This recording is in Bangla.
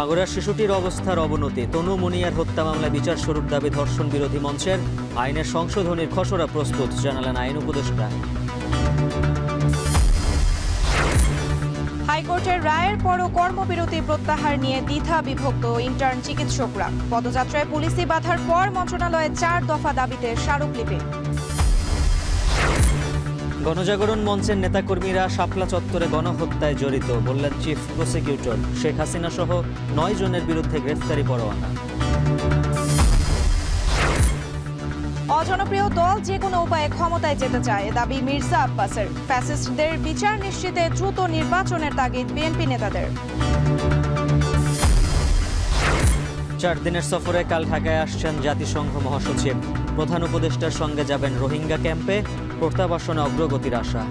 মাগুরার শিশুটির অবস্থার অবনতি। তনু মুনিয়ার হত্যা মামলায় বিচার শুরুর দাবি ধর্ষণ বিরোধী মঞ্চের। আইনের সংশোধনীর খসড়া প্রস্তুত, জানালেন আইন উপদেষ্টা। হাইকোর্টের রায়ের পরও কর্মবিরতি প্রত্যাহার নিয়ে দ্বিধা বিভক্ত ইন্টার্ন চিকিৎসকরা। পদযাত্রায় পুলিশি বাধার পর মন্ত্রণালয়ে 4 দফা দাবিতে স্মারকলিপি। গণজাগরণ মঞ্চের নেতাকর্মীরা শাপলা চত্বরে গণহত্যায় জড়িত বললেন চিফ প্রসিকিউটর। শেখ হাসিনা সহ 9 জনের বিরুদ্ধে গ্রেফতারি পরোয়ানা। অজনপ্রিয় দল যে কোনো উপায়ে ক্ষমতায় যেতে চায়, দাবি মির্জা আব্বাসের। ফ্যাসিস্টদের বিচার নিশ্চিতে দ্রুত নির্বাচনের তাগিদ বিএনপি নেতাদের। 4 দিনের সফরে কাল ঢাকায় আসছেন জাতিসংঘ মহাসচিব। প্রধান উপদেষ্টার সঙ্গে যাবেন রোহিঙ্গা ক্যাম্পে। প্রত্যাবাসনে অগ্রগতির আশা।